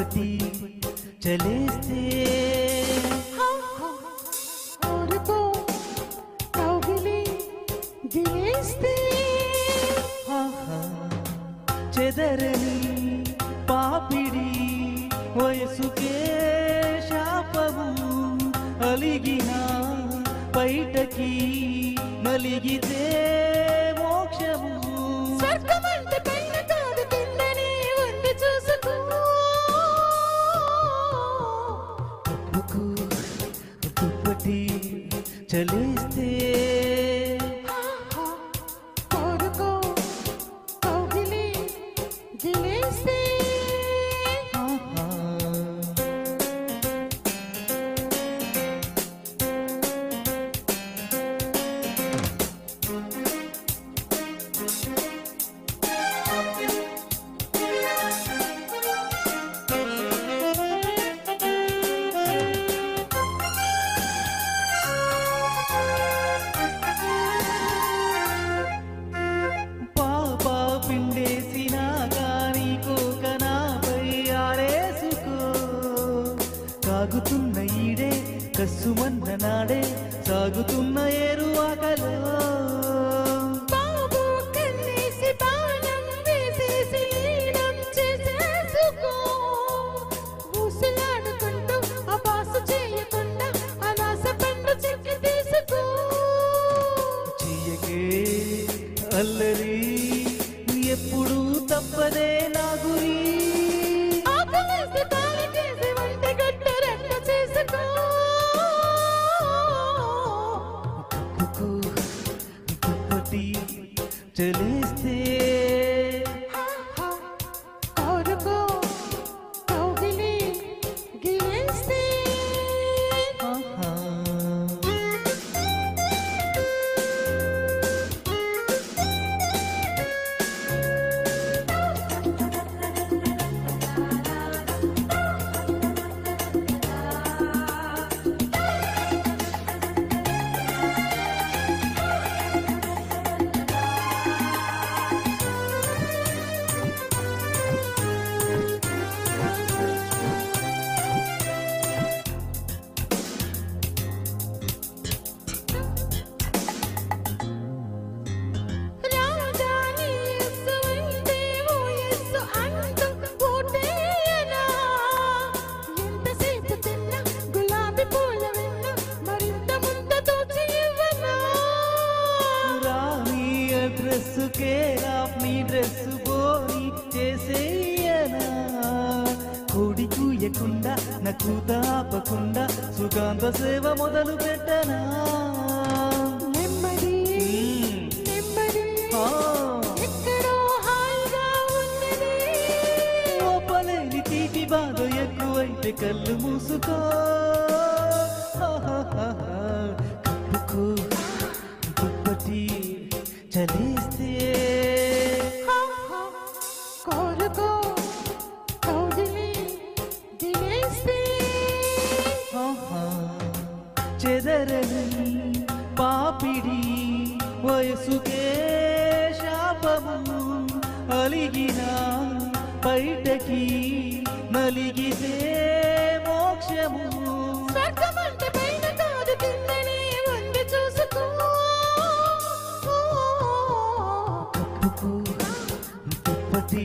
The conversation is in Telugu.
దుప్పటి చలేస్తే ఊరుకో కౌగిలి గిలేస్తే చెదరని పాపిడి వయసుకే శాపము అలిగిన బయటకి నలిగితే మోక్షము స్వర్గమంటే పైన కాదు కిందనే ఉంది చూసుకో కప్పుకు దుప్పటి చలేస్తే ఊరుకో కౌగిలి గిలేస్తే పిండేసినా గాని కోకనాపై ఆరేసుకో కాగుతున్న ఈడే కస్సుమన్న నాడే సాగుతున్న ఏరువాకలో బాబు కన్నేసి బాణం వేసేసి లీనం చేసేసుకో ఊసులాడుకుంటూ అబాసు చేయకుండా అనాస పండు చెక్కి తీసుకో చెయ్యకే అల్లరి ఎప్పుడు తప్పదే నా గురి ఆకలేసి తాళి చేసి వంటి గట్ట రెట్ట చేసుకో కప్పుకు దుప్పటి చలేస్తే ఊరుకో కౌగిలి గిలేస్తే డ్రెస్ నీ డ్రెస్ పోయి చేసేయనా కోడి కూయకుండా నాకు తాపకుండా సుగంధ సేవ మొదలు పెట్టనా నెమ్మది నెమ్మది ఎక్కడో హాయిగా ఉన్నది ఓపలేని తీపి బాధ ఎక్కువైతే కళ్ళు మూసుకో కప్పుకు దుప్పటి చలేస్తే కోరుకో కౌగిలి గిలేస్తే చెదరని పాపిడి వయసుకే శాపము అలిగిన బయటకి నలిగితే మోక్షము స్వర్గమంటే పైన కాదు కిందనే ఉంది చూసుకో కప్పుకు దుప్పటి